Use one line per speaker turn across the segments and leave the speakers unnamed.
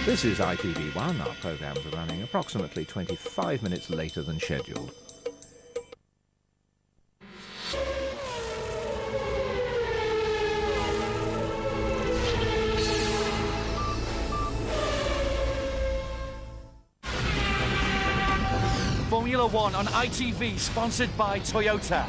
This is ITV F1. Our programmes are running approximately 25 minutes later than scheduled.
Formula One on ITV, sponsored by Toyota.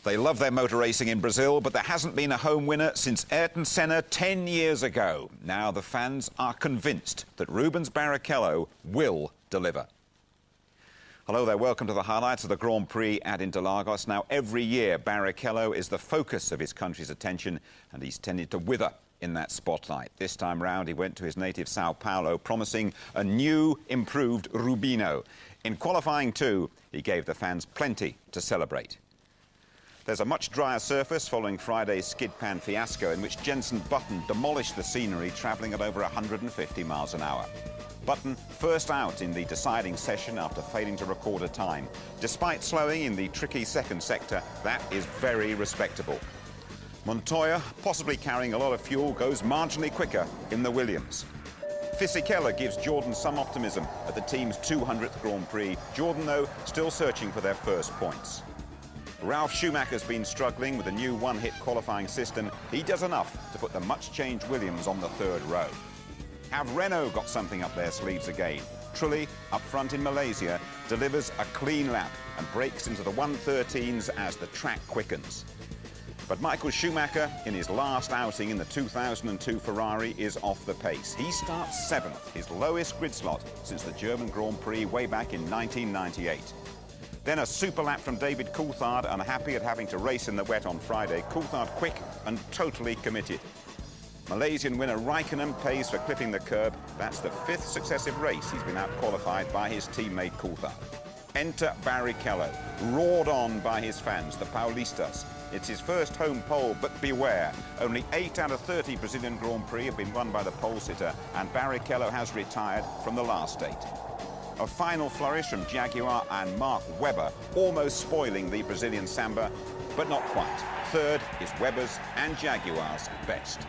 They love their motor racing in Brazil, but there hasn't been a home winner since Ayrton Senna 10 years ago. Now the fans are convinced that Rubens Barrichello will deliver. Hello there, welcome to the highlights of the Grand Prix at Interlagos. Now, every year, Barrichello is the focus of his country's attention, and he's tended to wither in that spotlight. This time round, he went to his native Sao Paulo, promising a new, improved Rubino. In qualifying too, he gave the fans plenty to celebrate. There's a much drier surface following Friday's skid pan fiasco in which Jenson Button demolished the scenery, travelling at over 150 miles an hour. Button first out in the deciding session after failing to record a time. Despite slowing in the tricky second sector, that is very respectable. Montoya, possibly carrying a lot of fuel, goes marginally quicker in the Williams. Fisichella gives Jordan some optimism at the team's 200th Grand Prix. Jordan, though, still searching for their first points. Ralf Schumacher's been struggling with a new one-hit qualifying system. He does enough to put the much-changed Williams on the third row. Have Renault got something up their sleeves again? Trulli, up front in Malaysia, delivers a clean lap and breaks into the 113s as the track quickens. But Michael Schumacher, in his last outing in the 2002 Ferrari, is off the pace. He starts 7th, his lowest grid slot since the German Grand Prix way back in 1998. Then a super lap from David Coulthard, unhappy at having to race in the wet on Friday. Coulthard quick and totally committed. Malaysian winner Raikkonen pays for clipping the curb. That's the 5th successive race he's been out-qualified by his teammate Coulthard. Enter Barrichello, roared on by his fans, the Paulistas. It's his first home pole, but beware. Only 8 out of 30 Brazilian Grand Prix have been won by the pole sitter, and Barrichello has retired from the last 8. A final flourish from Jaguar and Mark Webber, almost spoiling the Brazilian Samba, but not quite. Third is Webber's and Jaguar's best.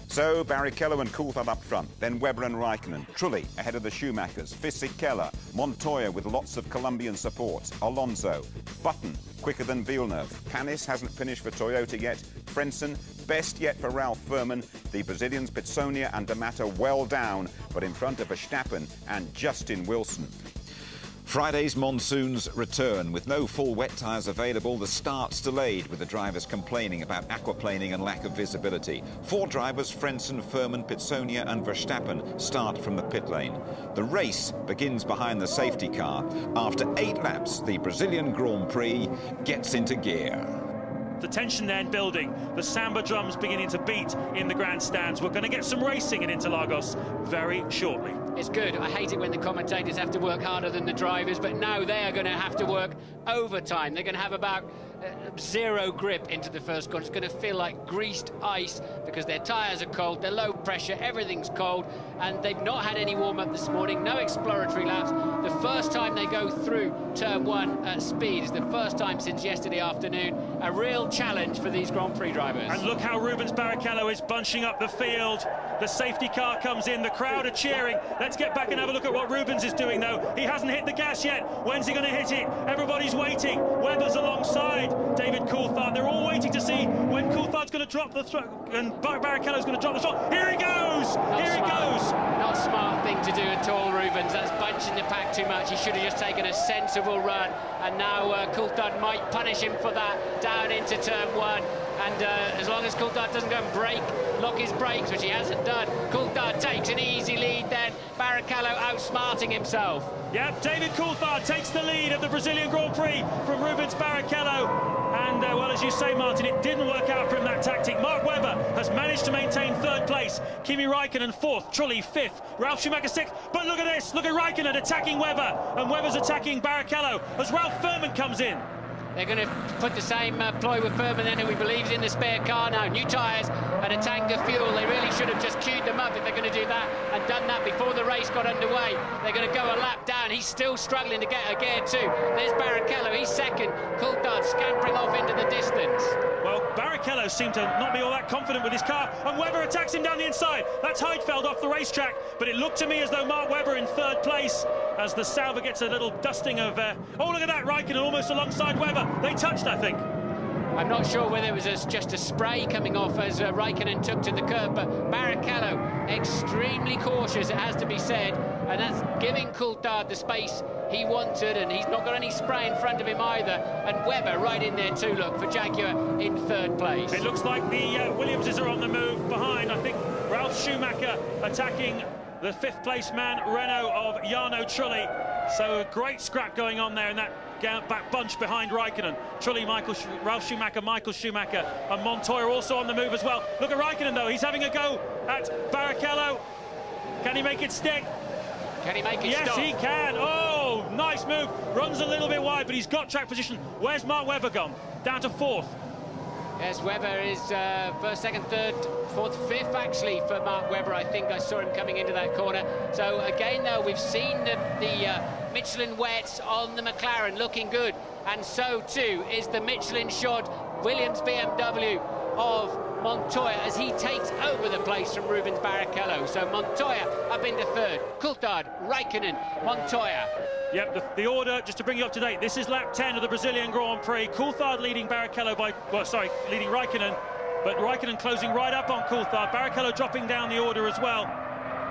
So Barrichello and Coulthard up front, then Webber and Raikkonen, Trulli ahead of the Schumachers, Fisichella, Montoya with lots of Colombian support, Alonso, Button quicker than Villeneuve, Panis hasn't finished for Toyota yet, Frentzen best yet for Ralf Furman, the Brazilians Pitsonia and D'Amato well down, but in front of Verstappen and Justin Wilson. Friday's monsoons return. With no full wet tyres available, the start's delayed, with the drivers complaining about aquaplaning and lack of visibility. 4 drivers, Frentzen, Furman, Pitsonia and Verstappen, start from the pit lane. The race begins behind the safety car. After 8 laps, the Brazilian Grand Prix gets into gear.
The tension then building, the samba drums beginning to beat in the grandstands. We're going to get some racing in Interlagos very shortly.
It's good. I hate it when the commentators have to work harder than the drivers, but now they are going to have to work overtime. They're going to have about zero grip into the first corner. It's going to feel like greased ice because their tyres are cold, they're low pressure, everything's cold, and they've not had any warm-up this morning, no exploratory laps. The first time they go through turn 1 at speed is the first time since yesterday afternoon. A real challenge for these Grand Prix drivers.
And look how Rubens Barrichello is bunching up the field. The safety car comes in, the crowd are cheering. Let's get back and have a look at what Rubens is doing, though. He hasn't hit the gas yet. When's he going to hit it? Everybody's waiting. Webber's alongside David Coulthard. They're all waiting to see when Coulthard's going to drop the throttle and Barrichello's going to drop the throttle. Here he goes! Here he goes!
Not a smart thing to do at all, Rubens. That's bunching the pack too much. He should have just taken a sensible run, and now Coulthard might punish him for that down into turn 1. And as long as Coulthard doesn't go and lock his brakes, which he hasn't done, Coulthard takes an easy lead then. Barrichello outsmarting himself.
Yep, David Coulthard takes the lead of the Brazilian Grand Prix from Rubens Barrichello. And, well, as you say, Martin, it didn't work out for him, that tactic. Mark Webber has managed to maintain 3rd place. Kimi Raikkonen 4th, Trulli 5th, Ralf Schumacher 6th. But look at this, look at Raikkonen attacking Webber, and Webber's attacking Barrichello as Ralf Furman comes in.
They're going to put the same ploy with Furman then, who we believe is in the spare car now. New tyres and a tank of fuel. They really should have just queued them up if they're going to do that, and done that before the race got underway. They're going to go a lap down. He's still struggling to get a gear too. There's Barrichello, he's 2nd. Coulthard scampering off into the distance.
Well, Barrichello seemed to not be all that confident with his car, and Webber attacks him down the inside. That's Heidfeld off the racetrack, but it looked to me as though Mark Webber in 3rd place as the Sauber gets a little dusting of... oh, look at that, Raikkonen almost alongside Webber. They touched, I think.
I'm not sure whether it was just a spray coming off as Raikkonen took to the curb, but Barrichello extremely cautious, it has to be said, and that's giving Coulthard the space he wanted, and he's not got any spray in front of him either. And Webber right in there too, look, for Jaguar in 3rd place.
It looks like the Williamses are on the move behind. I think Ralf Schumacher attacking the 5th place man, Renault of Jarno Trulli. So a great scrap going on there in that back bunch behind Raikkonen. Trulli, Ralf Schumacher, Michael Schumacher, and Montoya also on the move as well. Look at Raikkonen though, he's having a go at Barrichello. Can he make it stick?
Can he make it
stop? Yes, he can. Oh, nice move. Runs a little bit wide, but he's got track position. Where's Mark Webber gone? Down to 4th.
Yes, Webber is 1st, 2nd, 3rd, 4th, 5th actually for Mark Webber. I think I saw him coming into that corner. So again, though, we've seen the Michelin wets on the McLaren looking good, and so too is the Michelin shod Williams BMW of Montoya as he takes over the place from Rubens Barrichello. So Montoya up into 3rd, Coulthard, Raikkonen, Montoya.
Yep, the order, just to bring you up to date, this is lap 10 of the Brazilian Grand Prix. Coulthard leading Barrichello by, well, sorry, leading Raikkonen, but Raikkonen closing right up on Coulthard. Barrichello dropping down the order as well.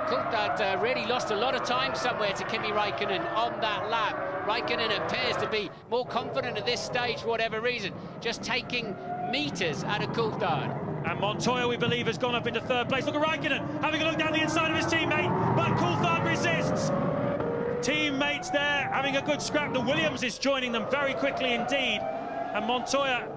Coulthard really lost a lot of time somewhere to Kimi Raikkonen on that lap. Raikkonen appears to be more confident at this stage for whatever reason, just taking meters out of Coulthard.
And Montoya, we believe, has gone up into 3rd place. Look at Raikkonen having a look down the inside of his teammate, but Coulthard resists. Teammates there having a good scrap. The Williams is joining them very quickly indeed. And Montoya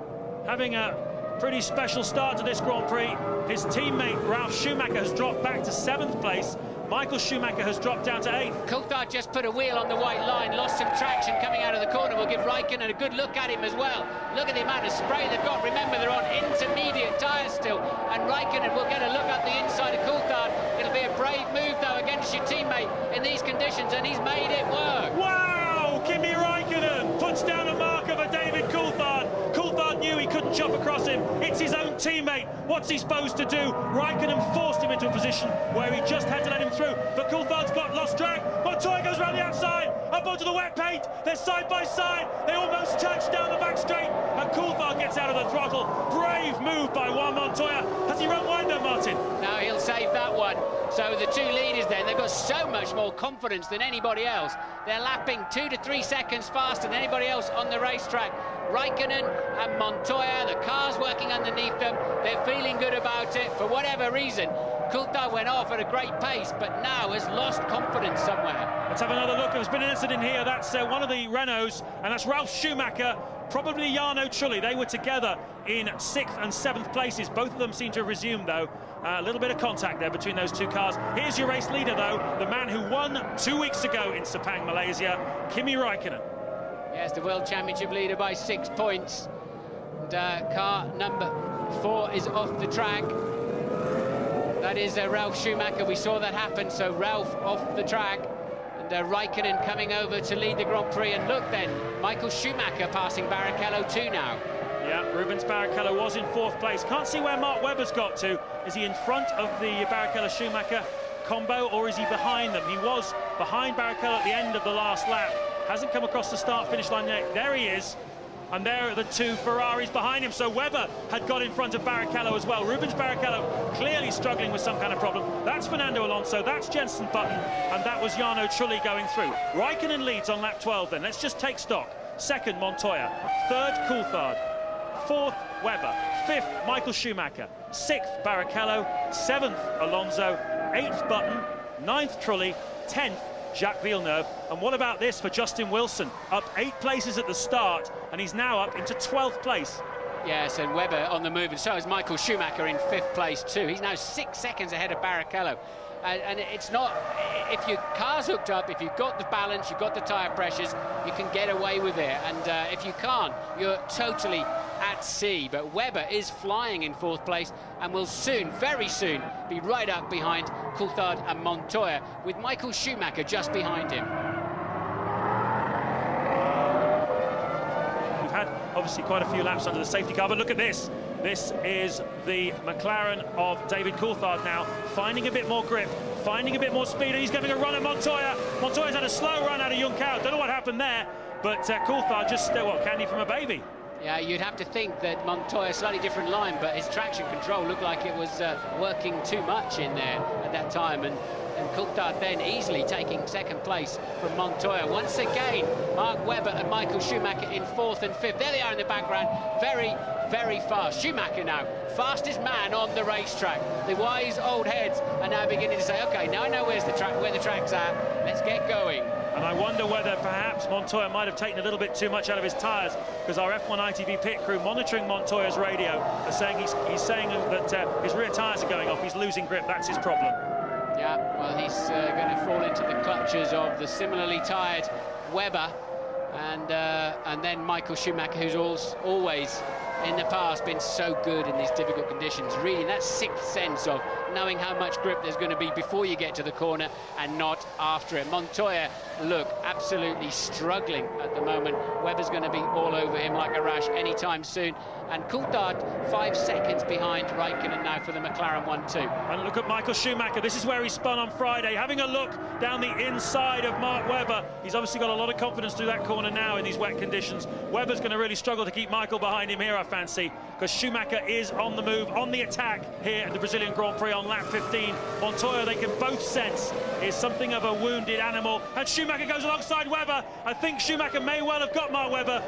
having a pretty special start to this Grand Prix. His teammate Ralf Schumacher has dropped back to 7th place. Michael Schumacher has dropped down to 8th.
Coulthard just put a wheel on the white line, lost some traction coming out of the corner. We'll give Raikkonen a good look at him as well. Look at the amount of spray they've got. Remember, they're on intermediate tyres still, and Raikkonen will get a look at the inside of Coulthard. It'll be a brave move, though, against your teammate in these conditions, and he's made it work.
Wow! Kimi Raikkonen puts down a marker for David Coulthard. Coulthard knew he couldn't jump across him. It's his own teammate. What's he supposed to do? Raikkonen forced him into a position where he just had to let him through. But Coulthard's got lost track. Montoya goes around the outside, up onto the wet paint. They're side by side. They almost touch down the back straight. And Coulthard gets out of the throttle. Brave move by Juan Montoya. Has he run wide though, Martin?
No, he'll save that one. So the 2 leaders then, they've got so much more confidence than anybody else. They're lapping 2 to 3 seconds faster than anybody else on the racetrack. Raikkonen and Montoya, the car's working underneath them. They're feeling good about it. For whatever reason, Coulthard went off at a great pace, but now has lost confidence somewhere.
Let's have another look. There's been an incident here. That's one of the Renaults, and that's Ralf Schumacher, probably Jarno Trulli. They were together in 6th and 7th places. Both of them seem to have resumed, though. A little bit of contact there between those 2 cars. Here's your race leader, though, the man who won 2 weeks ago in Sepang, Malaysia, Kimi Raikkonen.
Yes, the World Championship leader by 6 points. And car number 4 is off the track. That is Ralf Schumacher. We saw that happen, so Ralf off the track. And Raikkonen coming over to lead the Grand Prix. And look then, Michael Schumacher passing Barrichello too now.
Yeah, Rubens Barrichello was in 4th place. Can't see where Mark Webber's got to. Is he in front of the Barrichello-Schumacher combo, or is he behind them? He was behind Barrichello at the end of the last lap. Hasn't come across the start-finish line yet. There he is. And there are the 2 Ferraris behind him. So Webber had got in front of Barrichello as well. Rubens Barrichello clearly struggling with some kind of problem. That's Fernando Alonso, that's Jenson Button, and that was Jarno Trulli going through. Raikkonen leads on lap 12 then. Let's just take stock. 2nd, Montoya. 3rd, Coulthard. 4th, Webber. 5th, Michael Schumacher. 6th, Barrichello. 7th, Alonso. 8th, Button. 9th, Trulli. 10th, Jacques Villeneuve. And what about this for Justin Wilson? Up 8 places at the start, and he's now up into 12th place.
Yes, and Webber on the move, and so is Michael Schumacher in 5th place too. He's now 6 seconds ahead of Barrichello. And it's not, if your car's hooked up, if you've got the balance, you've got the tyre pressures, you can get away with it. And if you can't, you're totally at sea. But Webber is flying in 4th place and will soon, very soon, be right up behind Coulthard and Montoya, with Michael Schumacher just behind him.
We've had, obviously, quite a few laps under the safety car, but look at this. This is the McLaren of David Coulthard now, finding a bit more grip, finding a bit more speed, and he's getting a run at Montoya. Montoya's had a slow run out of Juncao. Don't know what happened there, but Coulthard just, what, candy from a baby.
Yeah, you'd have to think that Montoya, slightly different line, but his traction control looked like it was working too much in there at that time, and Coulthard then easily taking 2nd place from Montoya. Once again, Mark Webber and Michael Schumacher in 4th and 5th. There they are in the background, very, very fast. Schumacher now, fastest man on the racetrack. The wise old heads are now beginning to say, OK, now I know where the track's at, let's get going.
And I wonder whether perhaps Montoya might have taken a little bit too much out of his tyres, because our F1 ITV pit crew monitoring Montoya's radio are saying he's saying that his rear tyres are going off, he's losing grip, that's his problem.
Yeah, well, he's going to fall into the clutches of the similarly tired Webber and then Michael Schumacher, who's always in the past been so good in these difficult conditions. Really, that 6th sense of knowing how much grip there's going to be before you get to the corner and not after it. Montoya, look, absolutely struggling at the moment. Webber's going to be all over him like a rash anytime soon. And Coulthard 5 seconds behind Raikkonen now for the McLaren 1-2.
And look at Michael Schumacher. This is where he spun on Friday, having a look down the inside of Mark Webber. He's obviously got a lot of confidence through that corner now in these wet conditions. Webber's going to really struggle to keep Michael behind him here, I fancy, because Schumacher is on the move, on the attack here at the Brazilian Grand Prix on lap 15. Montoya, they can both sense, is something of a wounded animal. And Schumacher goes alongside Webber. I think Schumacher may well have got Mark Webber.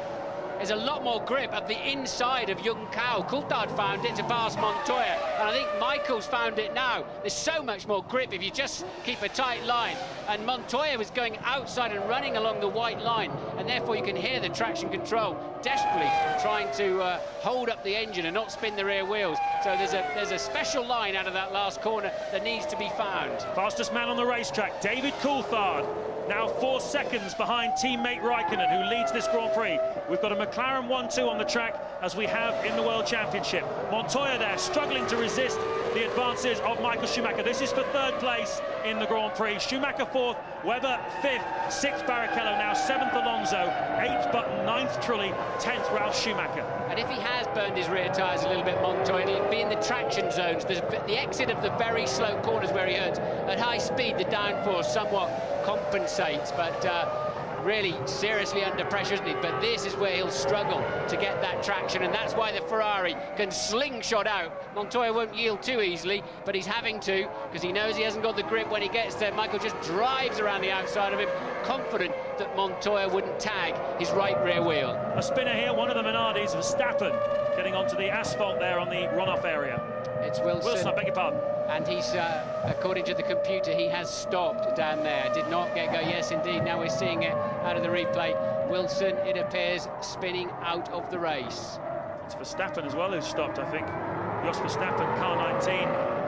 There's a lot more grip at the inside of Juncao. Coulthard found it to pass Montoya, and I think Michael's found it now. There's so much more grip if you just keep a tight line. And Montoya was going outside and running along the white line, and therefore you can hear the traction control desperately trying to hold up the engine and not spin the rear wheels. So there's a special line out of that last corner that needs to be found.
Fastest man on the racetrack, David Coulthard, now 4 seconds behind teammate Raikkonen, who leads this Grand Prix. We've got a McLaren 1-2 on the track, as we have in the World Championship. Montoya there, struggling to resist the advances of Michael Schumacher. This is for 3rd place in the Grand Prix. Schumacher 4th, Webber 5th, 6th Barrichello, now 7th Alonso, 8th Button, 9th Trulli, 10th Ralf Schumacher.
And if he has burned his rear tyres a little bit, Montoya, it'll be in the traction zones. The exit of the very slow corners where he hurts. At high speed, the downforce somewhat compensates, but really seriously under pressure, isn't he? But this is where he'll struggle to get that traction, and that's why the Ferrari can slingshot out. Montoya won't yield too easily, but he's having to, because he knows he hasn't got the grip when he gets there. Michael just drives around the outside of him, confident that Montoya wouldn't tag his right rear wheel.
A spinner here, one of the Minardis, Verstappen, getting onto the asphalt there on the runoff area.
It's Wilson,
I beg your pardon.
And he's, according to the computer, he has stopped down there. Did not get go. Yes, indeed. Now we're seeing it out of the replay. Wilson, it appears, spinning out of the race.
It's Verstappen as well who's stopped, I think. Jos Verstappen, car 19,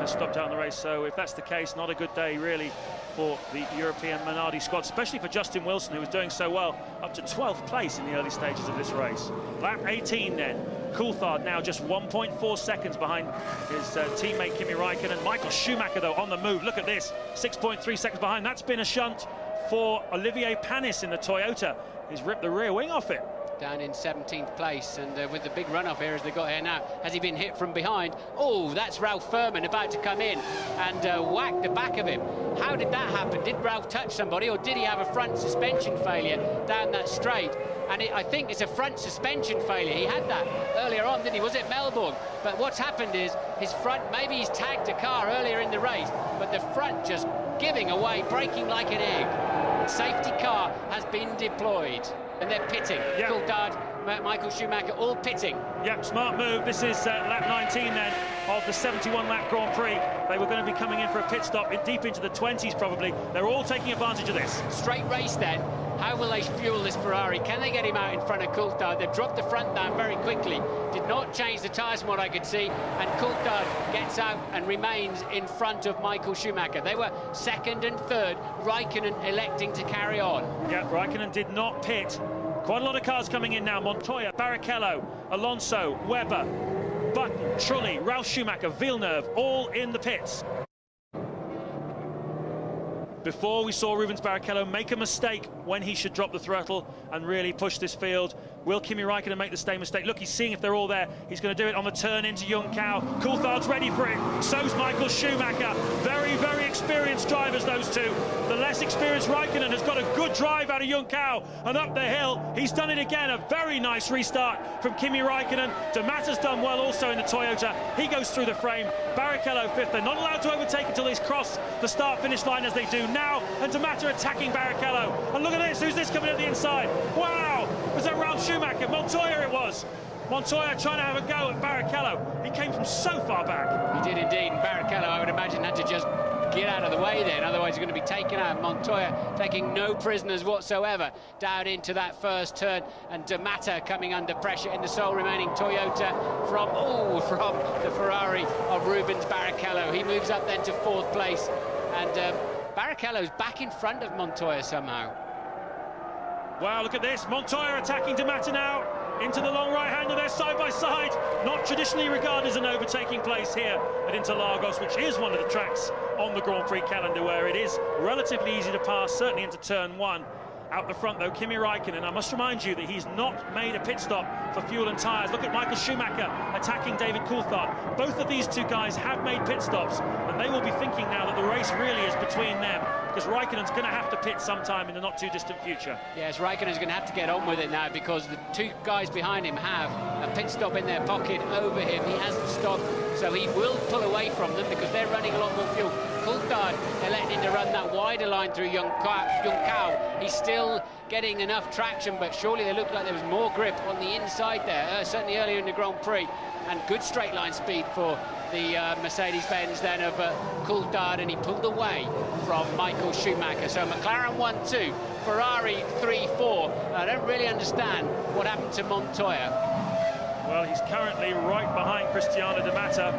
has stopped out in the race. So if that's the case, not a good day, really, for the European Minardi squad, especially for Justin Wilson, who was doing so well, up to 12th place in the early stages of this race. Lap 18 then. Coulthard now just 1.4 seconds behind his teammate Kimi Raikkonen. Michael Schumacher, though, on the move. Look at this, 6.3 seconds behind. That's been a shunt for Olivier Panis in the Toyota. He's ripped the rear wing off it.
down in 17th place, and with the big runoff here as they got here now. Has he been hit from behind? Oh, that's Ralph Furman about to come in and whack the back of him. How did that happen? Did Ralph touch somebody, or did he have a front suspension failure down that straight? And I think it's a front suspension failure. He had that earlier on, didn't he? Was it Melbourne? But what's happened is his front, maybe he's tagged a car earlier in the race, but the front just giving away, breaking like an egg. Safety car has been deployed, and they're pitting.
Yeah.
Coulthard, Michael Schumacher, all pitting.
Yep, smart move. This is lap 19 then of the 71-lap Grand Prix. They were going to be coming in for a pit stop deep into the 20s probably. They're all taking advantage of this.
Straight race then. How will they fuel this Ferrari? Can they get him out in front of Coulthard? They've dropped the front down very quickly. Did not change the tyres from what I could see. And Coulthard gets out and remains in front of Michael Schumacher. They were second and third. Raikkonen electing to carry on.
Yeah, Raikkonen did not pit. Quite a lot of cars coming in now. Montoya, Barrichello, Alonso, Webber, Button, Trulli, Ralf Schumacher, Villeneuve, all in the pits. Before we saw Rubens Barrichello make a mistake when he should drop the throttle and really push this field. Will Kimi Raikkonen make the same mistake? Look, he's seeing if they're all there. He's going to do it on the turn into Young Cow. Coulthard's ready for it. So's Michael Schumacher. Very, very experienced drivers, those two. The less experienced Raikkonen has got a good drive out of Young Cow and up the hill. He's done it again. A very nice restart from Kimi Raikkonen. Damata's done well also in the Toyota. He goes through the frame. Barrichello fifth. They're not allowed to overtake until they cross the start-finish line as they do now. And Damata attacking Barrichello. And look at this. Who's this coming at the inside? Wow! Was that Ralf Schumacher? Montoya it was. Montoya trying to have a go at Barrichello. He came from so far back.
He did indeed, and Barrichello, I would imagine, had to just get out of the way then, otherwise he's going to be taken out. Montoya taking no prisoners whatsoever down into that first turn, and Damata coming under pressure in the sole remaining Toyota from the Ferrari of Rubens Barrichello. He moves up then to fourth place, and Barrichello's back in front of Montoya somehow.
Wow, look at this. Montoya attacking Damata now into the long right-hander. They're side by side. Not traditionally regarded as an overtaking place here at Interlagos, which is one of the tracks on the Grand Prix calendar where it is relatively easy to pass, certainly into turn one. Out the front, though, Kimi Raikkonen. I must remind you that he's not made a pit stop for fuel and tyres. Look at Michael Schumacher attacking David Coulthard. Both of these two guys have made pit stops, and they will be thinking now that the race really is between them, because Raikkonen's going to have to pit sometime in the not-too-distant future.
Yes, Raikkonen's going to have to get on with it now, because the two guys behind him have a pit stop in their pocket over him. He hasn't stopped, so he will pull away from them because they're running a lot more fuel. Coulthard electing to run that wider line through Young Cow. He's still getting enough traction, but surely they looked like there was more grip on the inside there, certainly earlier in the Grand Prix, and good straight line speed for the Mercedes-Benz then of Coulthard, and he pulled away from Michael Schumacher. So McLaren 1-2, Ferrari 3-4. I don't really understand what happened to Montoya.
Well, he's currently right behind Cristiano Damata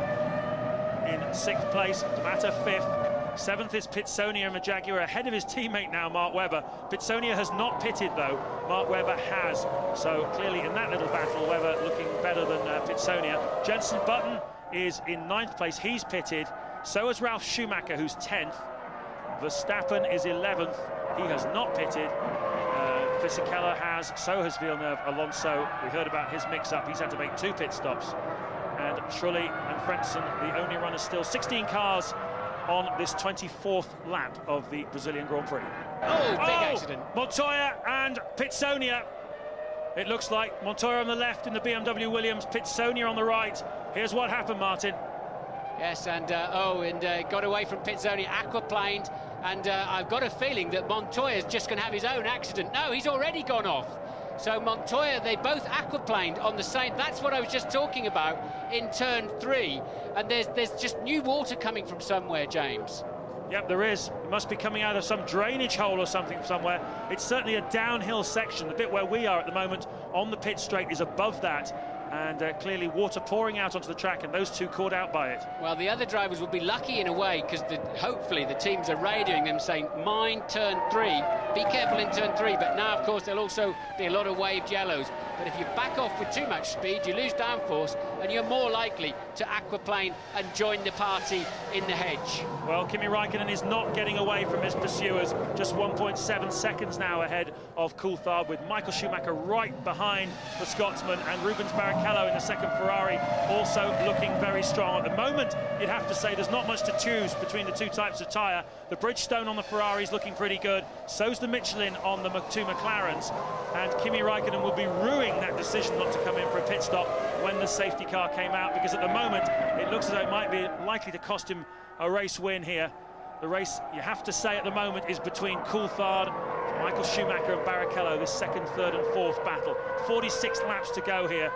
in sixth place, Damata fifth. Seventh is Pitsonia and the Jaguar, ahead of his teammate now, Mark Webber. Pitsonia has not pitted, though. Mark Webber has. So clearly in that little battle, Webber looking better than Pitsonia. Jenson Button is in ninth place. He's pitted. So is Ralf Schumacher, who's 10th. Verstappen is 11th. He has not pitted. Fisichella has. So has Villeneuve. Alonso, we heard about his mix-up. He's had to make 2 pit stops. And Trulli and Frentzen, the only runners still. 16 cars on this 24th lap of the Brazilian Grand Prix.
Oh, big accident.
Montoya and Pitsonia. It looks like Montoya on the left in the BMW Williams, Pitsonia on the right. Here's what happened, Martin.
Yes, and got away from Pitsonia, aquaplaned, and I've got a feeling that Montoya's just going to have his own accident. No, he's already gone off. So Montoya, they both aquaplaned on the same. That's what I was just talking about in turn 3. And there's just new water coming from somewhere, James.
Yep, there is. It must be coming out of some drainage hole or something somewhere. It's certainly a downhill section. The bit where we are at the moment on the pit straight is above that. And clearly water pouring out onto the track, and those two caught out by it.
Well, the other drivers will be lucky in a way, because hopefully the teams are radioing them saying, mind turn 3, be careful in turn 3, but now, of course, there'll also be a lot of waved yellows. But if you back off with too much speed, you lose downforce, and you're more likely to aquaplane and join the party in the hedge.
Well, Kimi Raikkonen is not getting away from his pursuers, just 1.7 seconds now ahead of Coulthard, with Michael Schumacher right behind the Scotsman, and Rubens Barrichello in the second Ferrari also looking very strong. At the moment, you'd have to say there's not much to choose between the two types of tyre. The Bridgestone on the Ferrari is looking pretty good, so's the Michelin on the two McLarens, and Kimi Raikkonen will be ruining that decision not to come in for a pit stop when the safety car came out, because at the moment it looks as though it might be likely to cost him a race win here. The race, you have to say at the moment, is between Coulthard, Michael Schumacher and Barrichello, this second, third and fourth battle. 46 laps to go here.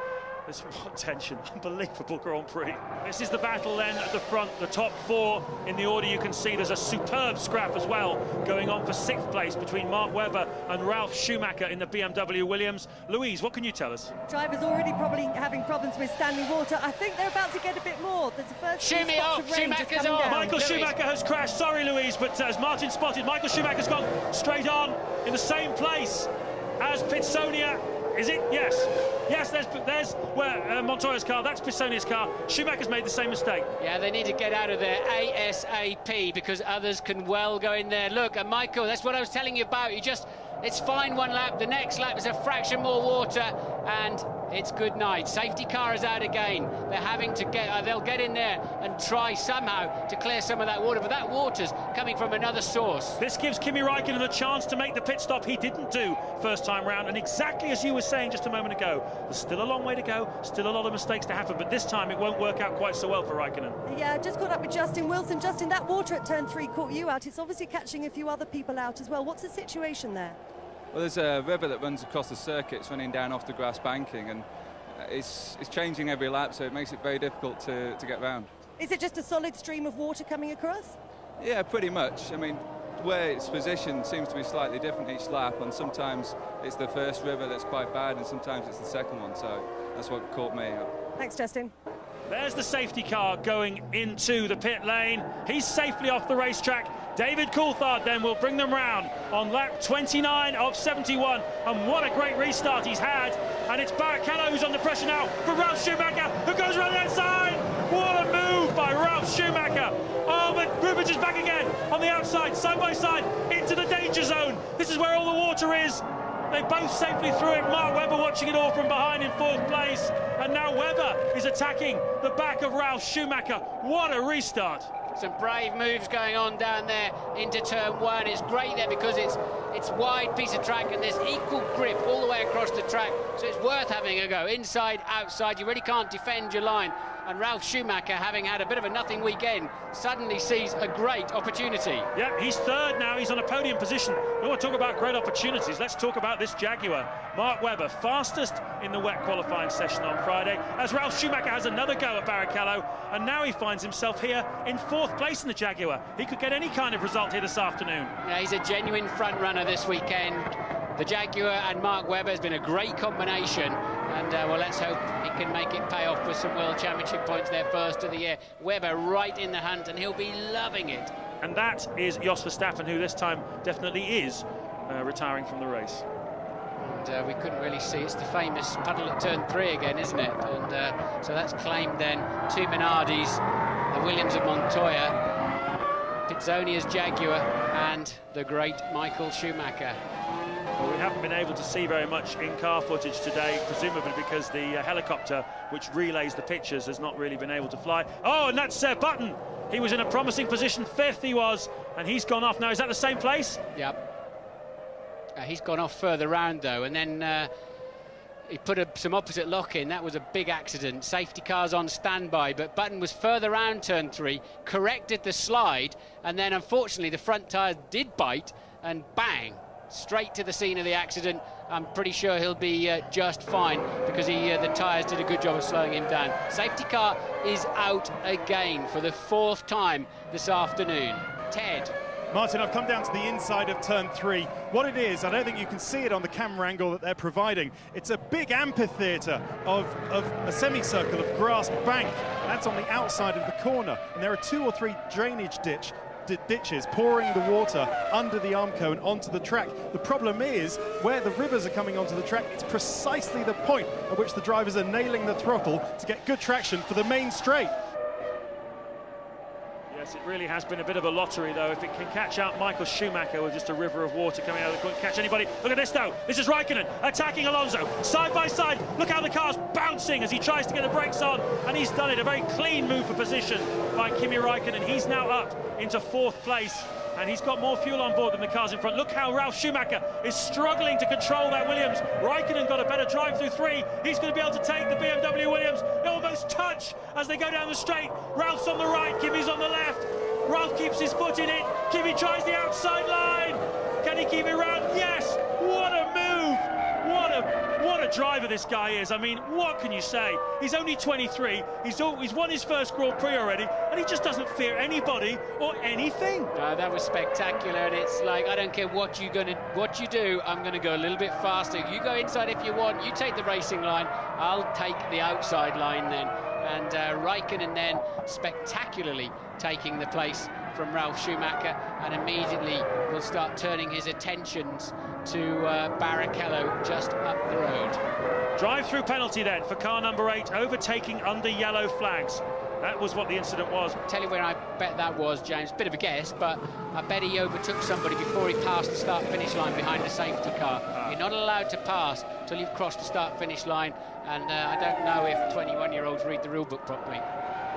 There's what tension, unbelievable Grand Prix. This is the battle then at the front, the top 4 in the order you can see. There's a superb scrap as well going on for 6th place between Mark Webber and Ralf Schumacher in the BMW Williams. Louise, what can you tell us?
Drivers already probably having problems with standing water. I think they're about to get a bit more. There's the first few spots of rain just coming down.
Michael Schumacher has crashed, sorry Louise, but as Martin spotted, Michael Schumacher's gone straight on in the same place as Pitsonia. Is it? Yes. Yes, there's where Montoya's car, that's Pissonia's car. Schumacher's made the same mistake.
Yeah, they need to get out of there ASAP, because others can well go in there. Look, and Michael, that's what I was telling you about. It's fine one lap, the next lap is a fraction more water, and it's good night. Safety car is out again. They're having to they'll get in there and try somehow to clear some of that water, but that water's coming from another source.
This gives Kimi Raikkonen a chance to make the pit stop he didn't do first time round, and exactly as you were saying just a moment ago, there's still a long way to go, still a lot of mistakes to happen, but this time it won't work out quite so well for Raikkonen.
Yeah, just caught up with Justin Wilson. Justin, that water at turn 3 caught you out. It's obviously catching a few other people out as well. What's the situation there?
Well, there's a river that runs across the circuit. It's running down off the grass banking, and it's changing every lap, so it makes it very difficult to get round.
Is it just a solid stream of water coming across?
Yeah, pretty much. I mean, where it's positioned seems to be slightly different each lap, and sometimes it's the first river that's quite bad, and sometimes it's the second one, so that's what caught me up.
Thanks, Justin.
There's the safety car going into the pit lane. He's safely off the racetrack. David Coulthard then will bring them round on lap 29 of 71. And what a great restart he's had. And it's Barrichello who's under pressure now for Ralf Schumacher, who goes around the outside. What a move by Ralf Schumacher. Oh, but Rubens is back again on the outside, side by side, into the danger zone. This is where all the water is. They both safely through it. Mark Webber watching it all from behind in 4th place. And now Webber is attacking the back of Ralf Schumacher. What a restart.
Some brave moves going on down there into turn 1. It's great there because it's wide piece of track and there's equal grip all the way across the track. So it's worth having a go. Inside, outside, you really can't defend your line. And Ralf Schumacher, having had a bit of a nothing weekend, suddenly sees a great opportunity.
Yeah, he's 3rd now. He's on a podium position. We want to talk about great opportunities. Let's talk about this Jaguar. Mark Webber, fastest in the wet qualifying session on Friday, as Ralf Schumacher has another go at Barrichello, and now he finds himself here in 4th place in the Jaguar. He could get any kind of result here this afternoon.
Yeah, he's a genuine front runner this weekend. The Jaguar and Mark Webber has been a great combination, and well, let's hope he can make it pay off with some World Championship points there first of the year. Webber right in the hunt, and he'll be loving it.
And that is Jos Verstappen, who this time definitely is retiring from the race.
And we couldn't really see. It's the famous puddle at turn 3 again, isn't it? And so that's claimed then. 2 Minardis, the Williams of Montoya, Pizzonia's Jaguar, and the great Michael Schumacher.
Well, we haven't been able to see very much in-car footage today, presumably because the helicopter, which relays the pictures, has not really been able to fly. Oh, and that's Button. He was in a promising position, 5th he was, and he's gone off. Now, is that the same place?
Yep. He's gone off further round, though, and then he put some opposite lock in. That was a big accident. Safety cars on standby, but Button was further round turn 3, corrected the slide, and then, unfortunately, the front tyre did bite, and bang! Straight to the scene of the accident. I'm pretty sure he'll be just fine because the tyres did a good job of slowing him down. Safety car is out again for the 4th time this afternoon. Ted.
Martin, I've come down to the inside of turn 3. What it is, I don't think you can see it on the camera angle that they're providing. It's a big amphitheatre of a semicircle of grass bank. That's on the outside of the corner. And there are 2 or 3 drainage ditches, pouring the water under the Armco and onto the track. The problem is, where the rivers are coming onto the track, it's precisely the point at which the drivers are nailing the throttle to get good traction for the main straight.
Yes, it really has been a bit of a lottery, though. If it can catch out Michael Schumacher with just a river of water coming out, it couldn't catch anybody. Look at this, though. This is Raikkonen attacking Alonso, side by side. Look how the car's bouncing as he tries to get the brakes on, and he's done it. A very clean move for position by Kimi Raikkonen. He's now up into 4th place, and he's got more fuel on board than the cars in front. Look how Ralf Schumacher is struggling to control that Williams. Raikkonen got a better drive through 3. He's going to be able to take the BMW Williams. They almost touch as they go down the straight. Ralph's on the right, Kimi's on the left. Ralf keeps his foot in it. Kimi tries the outside line. Can he keep it round? Yes! What a move! What a driver this guy is. I mean, what can you say? He's only 23. He's won his first Grand Prix already, and he just doesn't fear anybody or anything.
That was spectacular, and it's like, I don't care what you do. I'm going to go a little bit faster. You go inside if you want. You take the racing line. I'll take the outside line then. And Raikkonen then spectacularly taking the place from Ralf Schumacher, and immediately will start turning his attentions to Barrichello just up the road.
Drive-through penalty then for car number 8, overtaking under yellow flags. That was what the incident was.
Tell you where I bet that was, James. Bit of a guess, but I bet he overtook somebody before he passed the start-finish line behind the safety car. You're not allowed to pass till you've crossed the start-finish line, and I don't know if 21-year-olds read the rule book properly.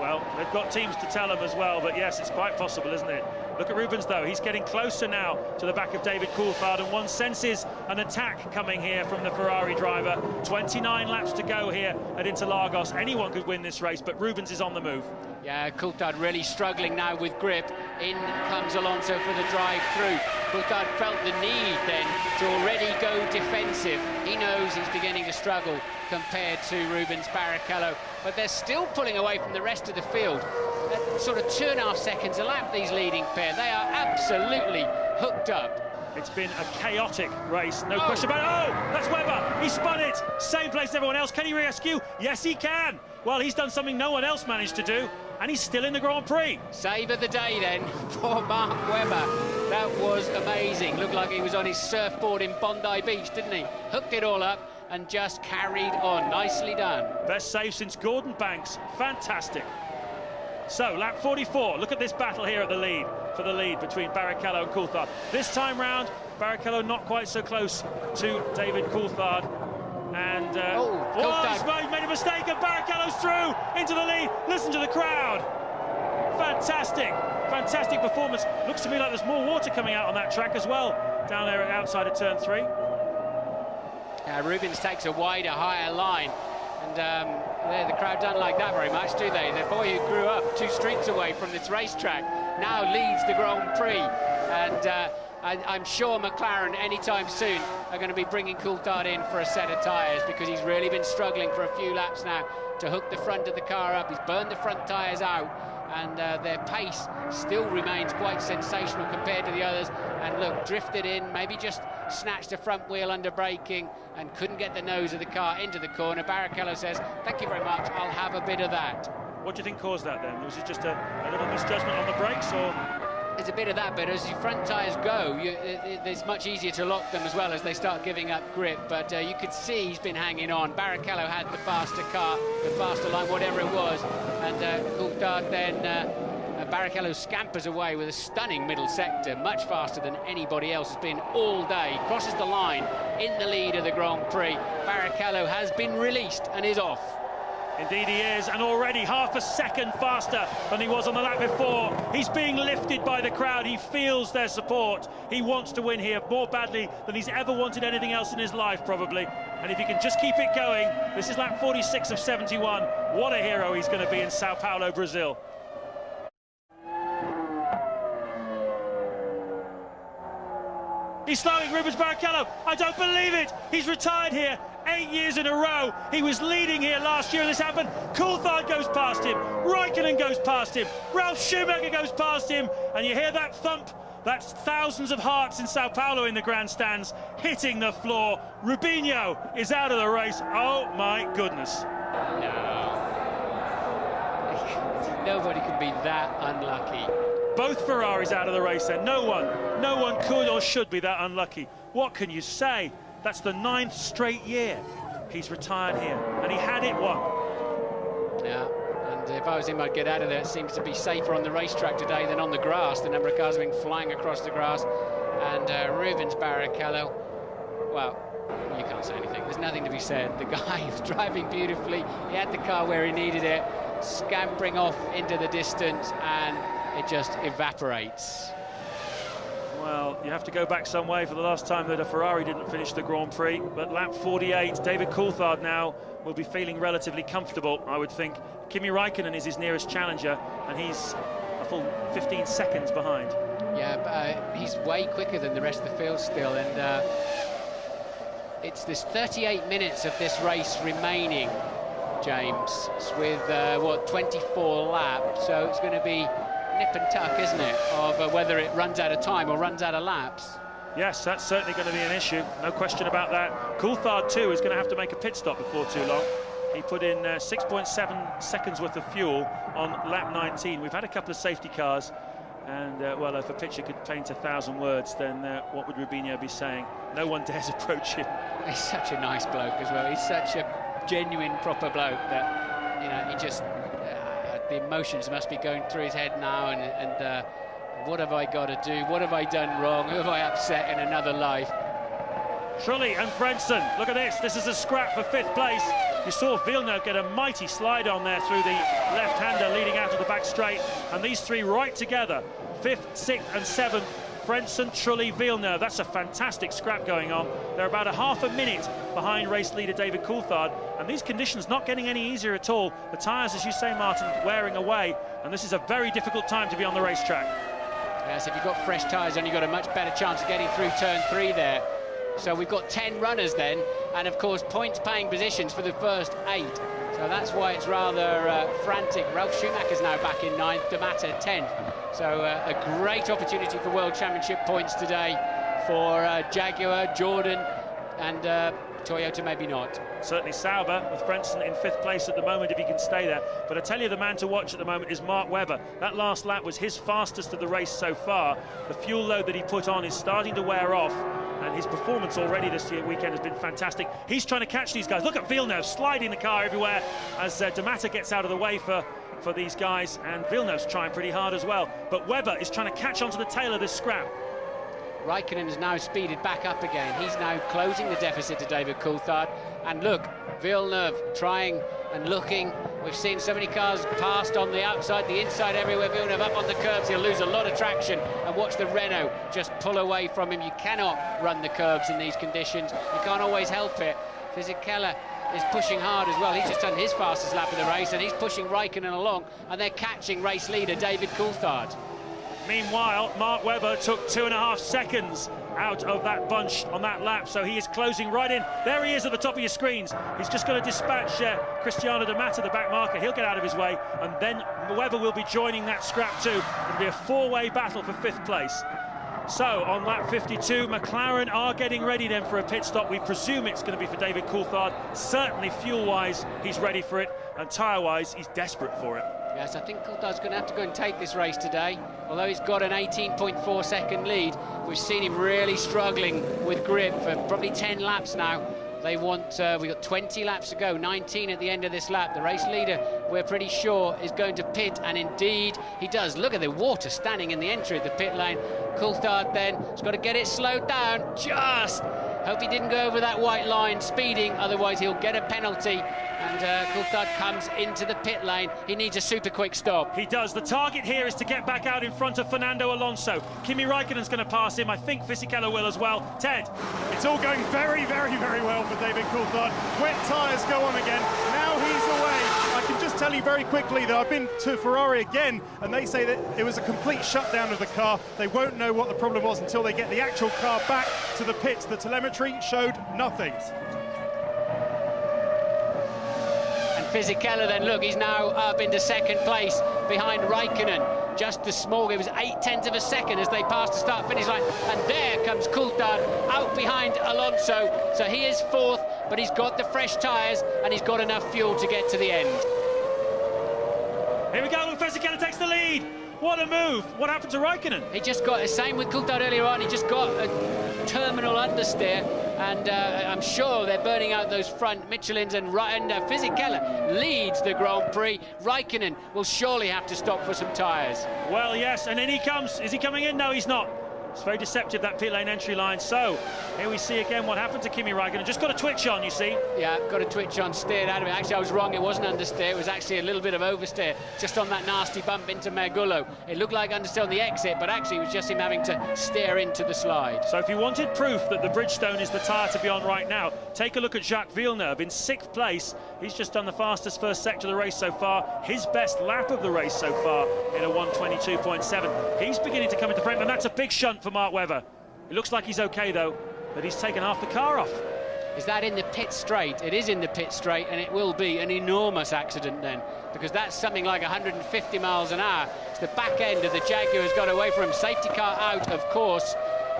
Well, they've got teams to tell them as well, but yes, it's quite possible, isn't it? Look at Rubens, though. He's getting closer now to the back of David Coulthard, and one senses an attack coming here from the Ferrari driver. 29 laps to go here at Interlagos. Anyone could win this race, but Rubens is on the move.
Yeah, Coulthard really struggling now with grip. In comes Alonso for the drive-through. Coulthard felt the need then to already go defensive. He knows he's beginning to struggle compared to Rubens Barrichello, but they're still pulling away from the rest of the field. Sort of 2.5 seconds a lap, these leading pair. They are absolutely hooked up.
It's been a chaotic race, no question about it. Oh, that's Webber. He spun it. Same place as everyone else. Can he rescue? Yes, he can. Well, he's done something no one else managed to do, and he's still in the Grand Prix.
Save of the day then for Mark Webber. That was amazing. Looked like he was on his surfboard in Bondi Beach, didn't he? Hooked it all up and just carried on. Nicely done.
Best save since Gordon Banks. Fantastic. So, lap 44. Look at this battle here at the lead, for the lead between Barrichello and Coulthard. This time round, Barrichello not quite so close to David Coulthard. And he's made a mistake, and Barrichello's through into the lead. Listen to the crowd. Fantastic performance. Looks to me like there's more water coming out on that track as well, down there outside of turn 3.
Rubens takes a wider, higher line, and the crowd don't like that very much, do they? The boy who grew up 2 streets away from this racetrack now leads the Grand Prix, and I'm sure McLaren anytime soon are going to be bringing Coulthard in for a set of tyres, because he's really been struggling for a few laps now to hook the front of the car up. He's burned the front tyres out, and their pace still remains quite sensational compared to the others. And look, drifted in, maybe just snatched the front wheel under braking and couldn't get the nose of the car into the corner. Barrichello says, thank you very much, I'll have a bit of that.
What do you think caused that then? Was it just a little misjudgment on the brakes, or...?
There's a bit of that, but as your front tyres go, it's much easier to lock them as well as they start giving up grip. But you could see he's been hanging on. Barrichello had the faster car, the faster line, whatever it was. And Coulthard then, Barrichello scampers away with a stunning middle sector, much faster than anybody else has been all day. Crosses the line in the lead of the Grand Prix. Barrichello has been released and is off.
Indeed he is, and already half a second faster than he was on the lap before. He's being lifted by the crowd. He feels their support. He wants to win here more badly than he's ever wanted anything else in his life, probably. And if he can just keep it going, this is lap 46 of 71. What a hero he's going to be in Sao Paulo, Brazil. He's slowing Rubens Barrichello. I don't believe it. He's retired here 8 years in a row. He was leading here last year and this happened. Coulthard goes past him. Raikkonen goes past him. Ralf Schumacher goes past him. And you hear that thump. That's thousands of hearts in Sao Paulo in the grandstands hitting the floor. Rubinho is out of the race. Oh my goodness.
No. Nobody can be that unlucky.
both Ferraris out of the race then. No one could or should be that unlucky. What can you say? That's the 9th straight year he's retired here, and he had it won.
Yeah, and if I was him, I'd get out of there. It seems to be safer on the racetrack today than on the grass. The number of cars have been flying across the grass. And Rubens Barrichello, well, you can't say anything. There's nothing to be said. The guy was driving beautifully. He had the car where he needed it, scampering off into the distance, and it just evaporates.
Well, you have to go back some way for the last time that a Ferrari didn't finish the Grand Prix. But lap 48, David Coulthard now will be feeling relatively comfortable, I would think. Kimi Raikkonen is his nearest challenger, and he's a full 15 seconds behind.
Yeah, but he's way quicker than the rest of the field still, and it's this 38 minutes of this race remaining, James, with, 24 laps, so it's going to be nip and tuck, isn't it, of whether it runs out of time or runs out of laps.
Yes, that's certainly going to be an issue, no question about that. Coulthard, too, is going to have to make a pit stop before too long. He put in 6.7 seconds worth of fuel on lap 19. We've had a couple of safety cars, and, well, if a picture could paint 1,000 words, then what would Rubinho be saying? No one dares approach him.
He's such a nice bloke as well. He's such a genuine, proper bloke that, you know, he just... the emotions must be going through his head now, and what have I got to do? What have I done wrong? Who have I upset in another life?
Trulli and Frentzen, look at this. This is a scrap for 5th place. You saw Villeneuve get a mighty slide on there through the left-hander leading out of the back straight, and these three right together, 5th, 6th and 7th, Frentzen, Trulli, Villeneuve. That's a fantastic scrap going on. They're about a half a minute behind race leader David Coulthard, and these conditions not getting any easier at all. The tyres, as you say, Martin, wearing away, and this is a very difficult time to be on the racetrack.
Yes, if you've got fresh tyres, then you've got a much better chance of getting through turn 3 there. So we've got 10 runners then, and of course points-paying positions for the first 8. So that's why it's rather frantic. Ralf Schumacher's now back in 9th, D'Amata 10th. So a great opportunity for World Championship points today for Jaguar, Jordan, and Toyota maybe not.
Certainly Sauber with Frentzen in 5th place at the moment if he can stay there. But I tell you, the man to watch at the moment is Mark Webber. That last lap was his fastest of the race so far. The fuel load that he put on is starting to wear off, and his performance already this weekend has been fantastic. He's trying to catch these guys. Look at Villeneuve sliding the car everywhere as D'Amata gets out of the way for these guys, and Villeneuve's trying pretty hard as well. But Webber is trying to catch onto the tail of this scrap.
Raikkonen has now speeded back up again. He's now closing the deficit to David Coulthard. And look, Villeneuve trying and looking. We've seen so many cars passed on the outside, the inside, everywhere. Villeneuve up on the curbs, he'll lose a lot of traction. And watch the Renault just pull away from him. You cannot run the curbs in these conditions. You can't always help it. Fisichella is pushing hard as well. He's just done his fastest lap of the race, and he's pushing Raikkonen along, and they're catching race leader David Coulthard.
Meanwhile, Mark Webber took 2.5 seconds out of that bunch on that lap, so he is closing right in. There he is at the top of your screens. He's just going to dispatch Cristiano D'Amata, the back marker. He'll get out of his way, and then Webber will be joining that scrap too. It'll be a 4-way battle for 5th place. So, on lap 52, McLaren are getting ready then for a pit stop. We presume it's going to be for David Coulthard. Certainly, fuel-wise, he's ready for it, and tyre-wise, he's desperate for it.
Yes, I think Coulthard's going to have to go and take this race today. Although he's got an 18.4 second lead, we've seen him really struggling with grip for probably 10 laps now. They want, we've got 20 laps to go, 19 at the end of this lap. The race leader, we're pretty sure, is going to pit, and indeed he does. Look at the water standing in the entry of the pit lane. Coulthard then has got to get it slowed down, just. Hope he didn't go over that white line speeding, otherwise he'll get a penalty. And Coulthard comes into the pit lane. He needs a super quick stop.
He does. The target here is to get back out in front of Fernando Alonso. Kimi Raikkonen's going to pass him. I think Fisichella will as well. Ted.
It's all going very, very, very well for David Coulthard. Wet tyres go on again. Now he's away. I can just tell you very quickly that I've been to Ferrari again, and they say that it was a complete shutdown of the car. They won't know what the problem was until they get the actual car back to the pits. The telemetry showed nothing.
Fisichella then, look, he's now up into 2nd place behind Raikkonen. Just the small, it was 0.8 of a second as they passed the start-finish line. And there comes Coulthard out behind Alonso. So he is 4th, but he's got the fresh tyres and he's got enough fuel to get to the end.
Here we go, Fisichella takes the lead. What a move! What happened to Raikkonen?
He just got the same with Coulthard earlier on. He just got a terminal understeer, and I'm sure they're burning out those front Michelins, and Fisichella leads the Grand Prix. Raikkonen will surely have to stop for some tyres.
Well, yes, and in he comes. Is he coming in? No, he's not. It's very deceptive, that pit lane entry line. So here we see again what happened to Kimi Raikkonen. Just got a twitch on, you see. Yeah,
got a twitch on, steered out of it. Actually, I was wrong. It wasn't understeer. It was actually a little bit of oversteer just on that nasty bump into Mergullo. It looked like understeer on the exit, but actually it was just him having to steer into the slide.
So if you wanted proof that the Bridgestone is the tyre to be on right now, take a look at Jacques Villeneuve in 6th place. He's just done the fastest first sector of the race so far. His best lap of the race so far in a 1:22.7. He's beginning to come into frame, and that's a big shunt for Mark Webber. It looks like he's okay though, but he's taken half the car off.
Is that in the pit straight? It is in the pit straight, and it will be an enormous accident then, because that's something like 150 miles an hour. It's the back end of the Jaguar has got away from him. Safety car out, of course,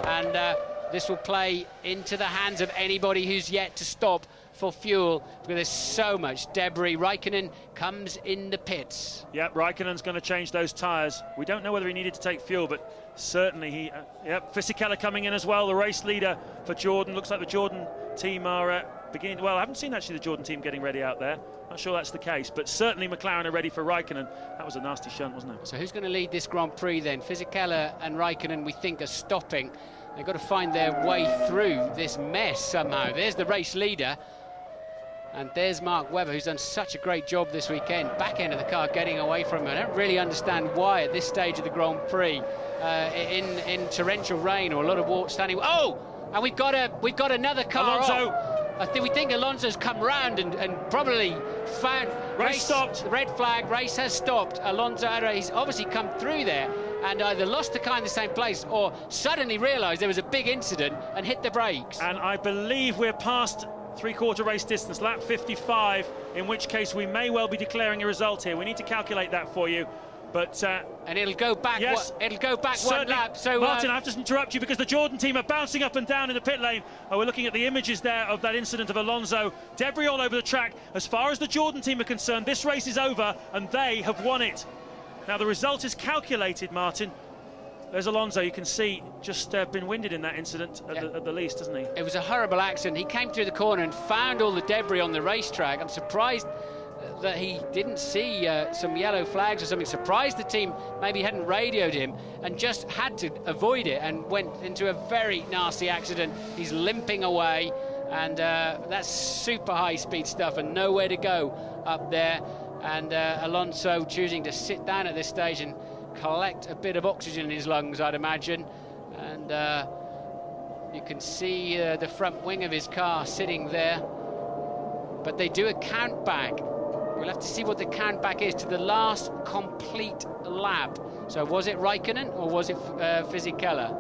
and this will play into the hands of anybody who's yet to stop for fuel, because there's so much debris. Raikkonen comes in the pits.
Yep, Raikkonen's going to change those tyres. We don't know whether he needed to take fuel, but certainly he... yep, Fisichella coming in as well, the race leader for Jordan. Looks like the Jordan team are beginning... Well, I haven't seen actually the Jordan team getting ready out there. Not sure that's the case, but certainly McLaren are ready for Raikkonen. That was a nasty shunt, wasn't it?
So who's going to lead this Grand Prix then? Fisichella and Raikkonen, we think, are stopping. They've got to find their way through this mess somehow. There's the race leader. And there's Mark Webber, who's done such a great job this weekend. Back end of the car getting away from him. I don't really understand why at this stage of the Grand Prix, in torrential rain or a lot of water standing. Oh, and we've got another car.
Alonso.
We think Alonso's come round and probably found
race stopped.
Red flag. Race has stopped. Alonso, he's obviously come through there and either lost the car in the same place or suddenly realised there was a big incident and hit the brakes.
And I believe we're past three-quarter race distance, lap 55, in which case we may well be declaring a result here. We need to calculate that for you, but
and it'll go back.
Yes,
it'll go back
certainly.
1 lap. So
Martin, I have to interrupt you because the Jordan team are bouncing up and down in the pit lane. We're looking at the images there of that incident of Alonso. Debris all over the track. As far as the Jordan team are concerned, this race is over and they have won it. Now the result is calculated, Martin. There's Alonso, you can see, just been winded in that incident at the least, hasn't he?
It was a horrible accident. He came through the corner and found all the debris on the racetrack. I'm surprised that he didn't see some yellow flags or something. Surprised the team maybe hadn't radioed him and just had to avoid it and went into a very nasty accident. He's limping away, and that's super high-speed stuff and nowhere to go up there. And Alonso choosing to sit down at this stage and collect a bit of oxygen in his lungs, I'd imagine. And you can see the front wing of his car sitting there. But they do a count back. We'll have to see what the count back is to the last complete lap. So was it Raikkonen or was it Fisichella?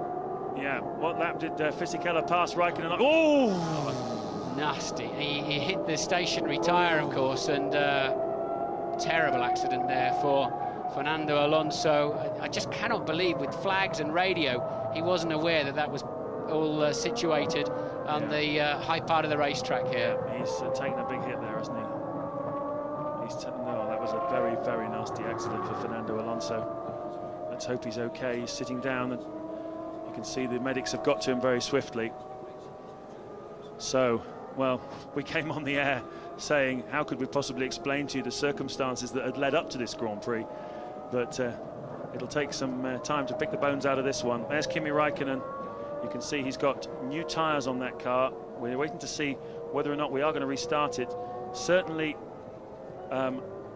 Yeah, what lap did Fisichella pass Raikkonen? Oh!
Nasty. He hit the stationary tyre, of course, and terrible accident there for Fernando Alonso. I just cannot believe, with flags and radio, he wasn't aware that that was all situated on the high part of the racetrack here.
Yeah, he's taken a big hit there, hasn't he? No, that was a very, very nasty accident for Fernando Alonso. Let's hope he's okay. He's sitting down, and you can see the medics have got to him very swiftly. So, well, we came on the air saying, how could we possibly explain to you the circumstances that had led up to this Grand Prix? But it'll take some time to pick the bones out of this one. There's Kimi Raikkonen. You can see he's got new tyres on that car. We're waiting to see whether or not we are going to restart it. Certainly,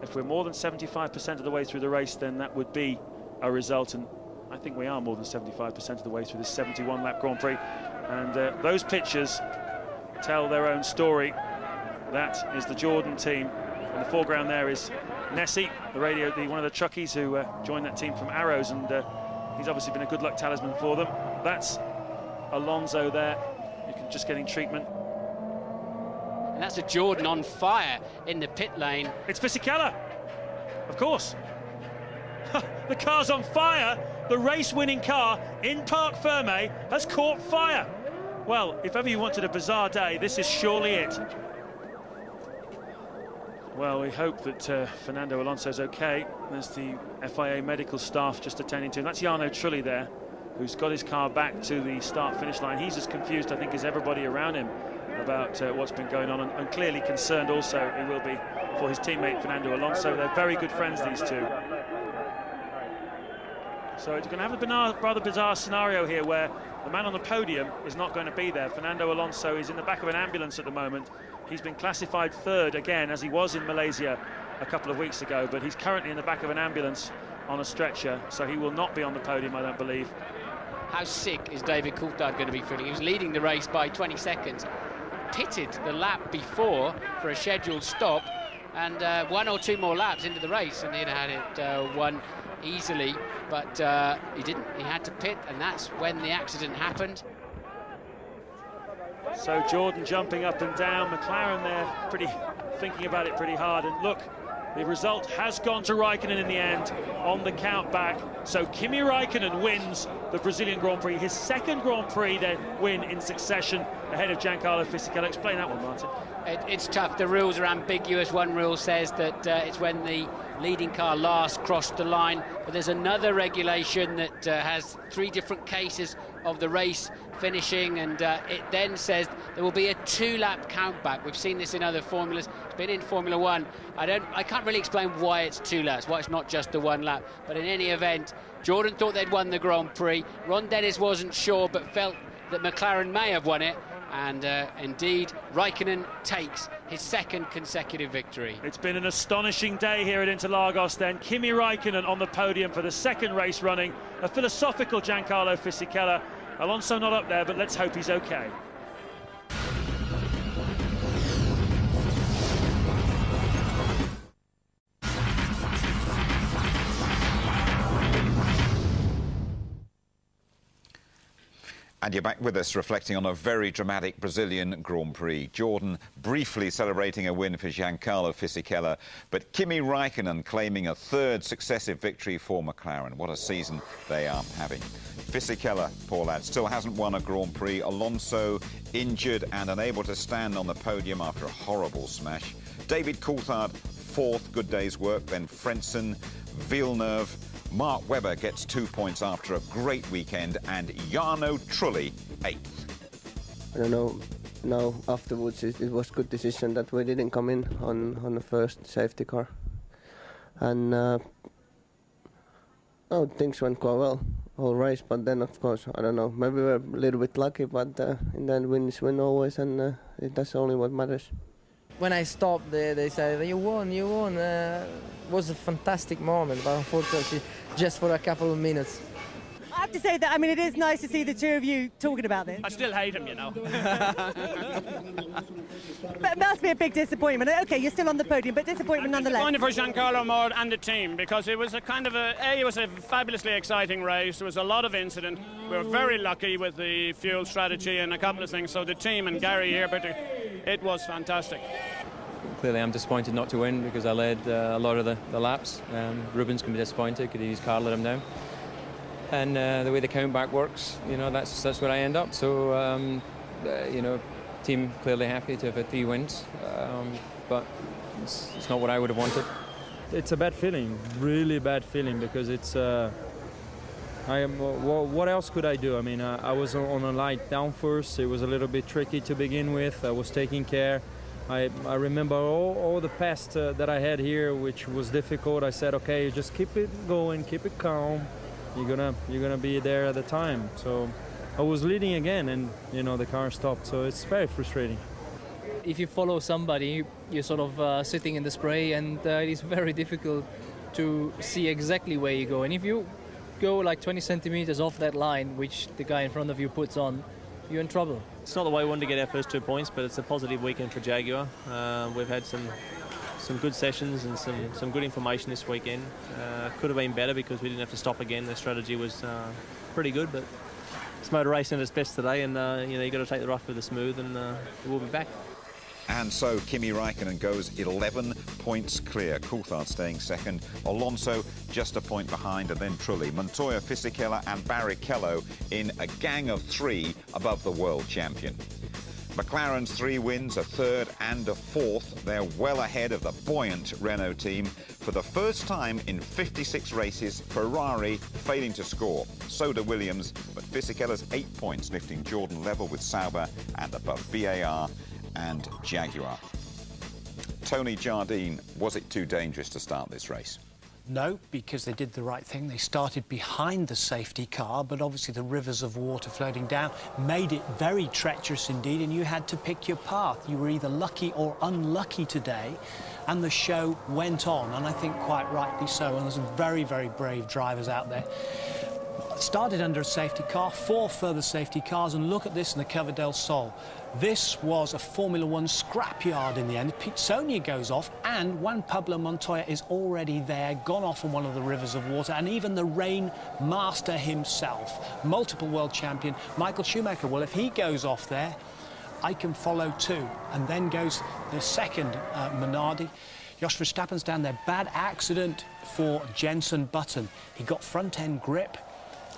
if we're more than 75% of the way through the race, then that would be a result. And I think we are more than 75% of the way through this 71-lap Grand Prix. And those pictures tell their own story. That is the Jordan team. In the foreground there is Nessie, one of the truckies who joined that team from Arrows, and he's obviously been a good luck talisman for them. That's Alonso there, just getting treatment.
And that's a Jordan on fire in the pit lane.
It's Fisichella, of course. The car's on fire. The race-winning car in Parc Fermé has caught fire. Well, if ever you wanted a bizarre day, this is surely it. Well, we hope that Fernando Alonso's okay. There's the FIA medical staff just attending to him. That's Jarno Trulli there, who's got his car back to the start-finish line. He's as confused, I think, as everybody around him about what's been going on, and clearly concerned also he will be for his teammate Fernando Alonso. They're very good friends, these two. So it's going to have a rather bizarre scenario here where the man on the podium is not going to be there. Fernando Alonso is in the back of an ambulance at the moment. He's been classified third again, as he was in Malaysia a couple of weeks ago, but he's currently in the back of an ambulance on a stretcher, so he will not be on the podium, I don't believe.
How sick is David Coulthard going to be feeling? He was leading the race by 20 seconds, pitted the lap before for a scheduled stop, and 1 or 2 more laps into the race, and he'd had it won easily, but he didn't. He had to pit, and that's when the accident happened.
So Jordan jumping up and down, McLaren there thinking about it pretty hard, and look, the result has gone to Raikkonen in the end on the count back. So Kimi Raikkonen wins the Brazilian Grand Prix, his second Grand Prix win in succession ahead of Giancarlo Fisichella. Explain that one, Martin.
It's tough. The rules are ambiguous. One rule says that it's when the leading car last crossed the line, but there's another regulation that has 3 different cases of the race finishing, and it then says there will be a 2-lap countback. We've seen this in other formulas. It's been in Formula 1. I can't really explain why it's 2 laps, why it's not just the 1 lap, but in any event, Jordan thought they'd won the Grand Prix. Ron Dennis wasn't sure, but felt that McLaren may have won it. And indeed, Raikkonen takes his second consecutive victory.
It's been an astonishing day here at Interlagos then. Kimi Raikkonen on the podium for the second race running. A philosophical Giancarlo Fisichella. Alonso not up there, but let's hope he's okay.
And you're back with us, reflecting on a very dramatic Brazilian Grand Prix. Jordan briefly celebrating a win for Giancarlo Fisichella, but Kimi Raikkonen claiming a 3rd successive victory for McLaren. What a season they are having. Fisichella, poor lad, still hasn't won a Grand Prix. Alonso injured and unable to stand on the podium after a horrible smash. David Coulthard, 4th, good day's work. Then Frentzen, Villeneuve. Mark Webber gets 2 points after a great weekend, and Jarno Trulli 8th.
I don't know. Now afterwards, it was good decision that we didn't come in on the first safety car, and things went quite well all race. But then, of course, I don't know. Maybe we're a little bit lucky, but in the end, wins win always, and that's only what matters.
When I stopped, they said, you won. It was a fantastic moment, but unfortunately, just for a couple of minutes.
I have to say that, I mean, it is nice to see the two of you talking about this.
I still hate him, you know.
But it must be a big disappointment. OK, you're still on the podium, but disappointment nonetheless.
Disappointed for Giancarlo more and the team, because it was a kind of it was a fabulously exciting race. There was a lot of incident. We were very lucky with the fuel strategy and a couple of things. So the team and Gary here, but it was fantastic.
Clearly, I'm disappointed not to win because I led a lot of the laps. Rubens can be disappointed because his car let him down. And the way the count back works, you know, that's where I end up. So, you know, team clearly happy to have had 3 wins, but it's not what I would have wanted.
It's a bad feeling, really bad feeling, because it's. What else could I do? I mean, I was on a light downforce. It was a little bit tricky to begin with. I was taking care. I remember all the past that I had here, which was difficult. I said, okay, just keep it going, keep it calm. You're gonna be there at the time. So I was leading again, and you know the car stopped. So it's very frustrating.
If you follow somebody, you're sort of sitting in the spray, and it is very difficult to see exactly where you go. And if you go like 20 centimeters off that line, which the guy in front of you puts on, you're in trouble.
It's not the way we wanted to get our first 2 points, but it's a positive weekend for Jaguar. We've had some good sessions and some good information this weekend. Could have been better because we didn't have to stop again. The strategy was pretty good, but it's motor racing at its best today, and you know, you got to take the rough with the smooth, and we'll be back.
And so Kimi Raikkonen goes 11 points clear. Coulthard staying second. Alonso just a point behind, and then Trulli. Montoya, Fisichella and Barrichello in a gang of 3 above the world champion. McLaren's 3 wins, a 3rd and a 4th. They're well ahead of the buoyant Renault team. For the first time in 56 races, Ferrari failing to score. So do Williams, but Fisichella's 8 points, lifting Jordan level with Sauber and above BAR and Jaguar. Tony Jardine, was it too dangerous to start this race?
No, because they did the right thing. They started behind the safety car, but obviously the rivers of water floating down made it very treacherous indeed, and you had to pick your path. You were either lucky or unlucky today, and the show went on, and I think quite rightly so. And there's some very, very brave drivers out there. Started under a safety car, 4 further safety cars, and look at this in the Cover del Sol. This was a Formula One scrapyard in the end. Sonia goes off, and Juan Pablo Montoya is already there, gone off on one of the rivers of water, and even the rain master himself, multiple world champion, Michael Schumacher. Well, if he goes off there, I can follow too. And then goes the second, Minardi. Jos Verstappen's down there. Bad accident for Jenson Button. He got front-end grip.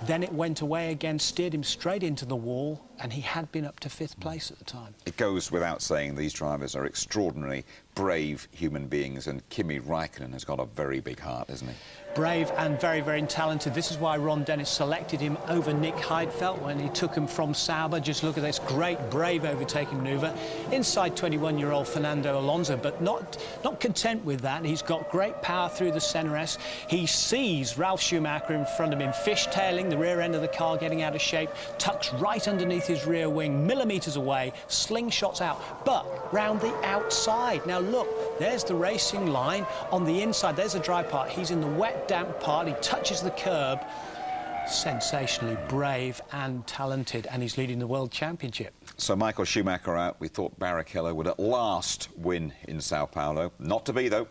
Then it went away again, steered him straight into the wall, and he had been up to 5th place at the time.
It goes without saying these drivers are extraordinary, brave human beings, and Kimi Raikkonen has got a very big heart, hasn't he?
Brave and very, very talented. This is why Ron Dennis selected him over Nick Heidfeld when he took him from Sauber. Just look at this great, brave overtaking manoeuvre. Inside 21-year-old Fernando Alonso, but not content with that. He's got great power through the centre S. He sees Ralf Schumacher in front of him, fishtailing the rear end of the car, getting out of shape, tucks right underneath his rear wing, millimetres away, slingshots out, but round the outside. Now look, there's the racing line. On the inside, there's a dry part. He's in the wet, damp part. He touches the curb. Sensationally brave and talented, and he's leading the World Championship.
So Michael Schumacher out. We thought Barrichello would at last win in Sao Paulo. Not to be, though.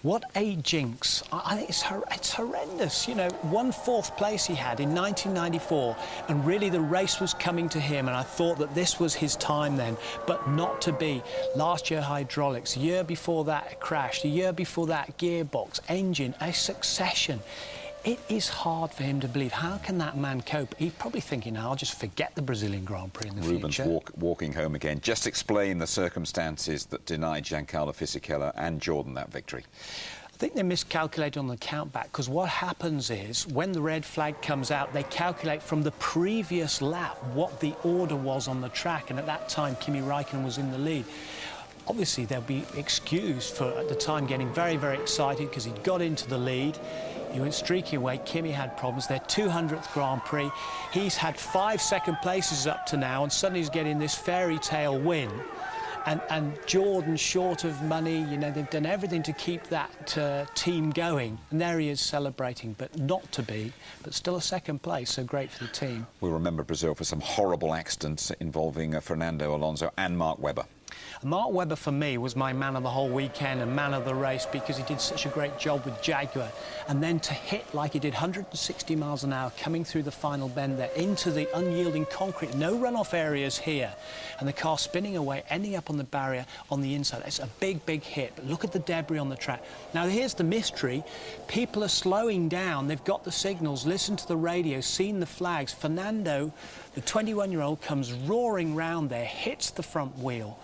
What a jinx. I think it's horrendous. You know, 4th place he had in 1994, and really the race was coming to him, and I thought that this was his time then, but not to be. Last year, hydraulics. The year before that, a crash. The year before that, gearbox, engine, a succession. It is hard for him to believe. How can that man cope? He's probably thinking, I'll just forget the Brazilian Grand Prix in the future.
Rubens walking home again. Just explain the circumstances that denied Giancarlo Fisichella and Jordan that victory.
I think they miscalculated on the countback, because what happens is when the red flag comes out, they calculate from the previous lap what the order was on the track, and at that time Kimi Raikkonen was in the lead. Obviously they'll be excused for at the time getting very, very excited because he'd got into the lead. He went streaking away. Kimi had problems. Their 200th Grand Prix. He's had 5 second places up to now, and suddenly he's getting this fairy tale win. And Jordan, short of money, you know, they've done everything to keep that team going. And there he is celebrating, but not to be, but still a 2nd place, so great for the team.
We'll remember Brazil for some horrible accidents involving Fernando Alonso and Mark Webber.
Mark Webber, for me, was my man of the whole weekend and man of the race because he did such a great job with Jaguar. And then to hit like he did, 160 miles an hour, coming through the final bend there into the unyielding concrete. No runoff areas here. And the car spinning away, ending up on the barrier on the inside. It's a big, big hit. But look at the debris on the track. Now, here's the mystery. People are slowing down. They've got the signals, listened to the radio, seen the flags. Fernando, the 21-year-old, comes roaring round there, hits the front wheel,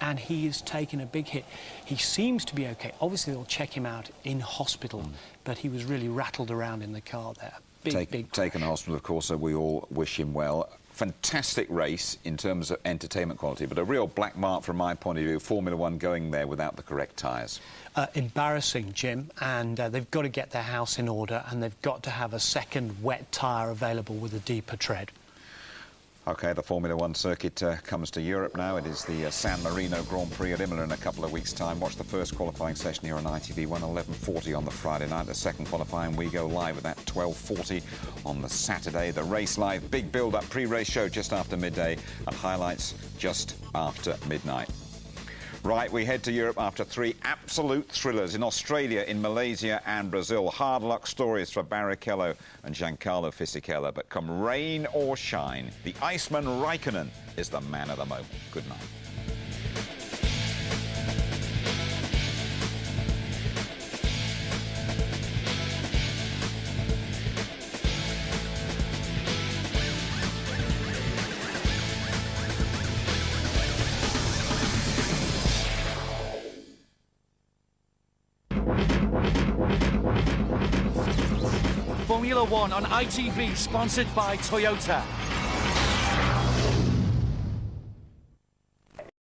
and he is taking a big hit. He seems to be okay. Obviously, they'll check him out in hospital, but he was really rattled around in the car there. Big
taken to hospital, of course, so we all wish him well. Fantastic race in terms of entertainment quality, but a real black mark from my point of view, Formula One going there without the correct tyres.
Embarrassing, Jim, and they've got to get their house in order, and they've got to have a second wet tyre available with a deeper tread.
OK, the Formula One circuit comes to Europe now. It is the San Marino Grand Prix at Imola in a couple of weeks' time. Watch the first qualifying session here on ITV 1, 11:40 on the Friday night. The second qualifying, we go live at that 12:40 on the Saturday. The race live, big build-up pre-race show just after midday and highlights just after midnight. Right, we head to Europe after 3 absolute thrillers in Australia, in Malaysia and Brazil. Hard luck stories for Barrichello and Giancarlo Fisichella. But come rain or shine, the Iceman Raikkonen is the man of the moment. Good night.
Formula One on ITV, sponsored by Toyota.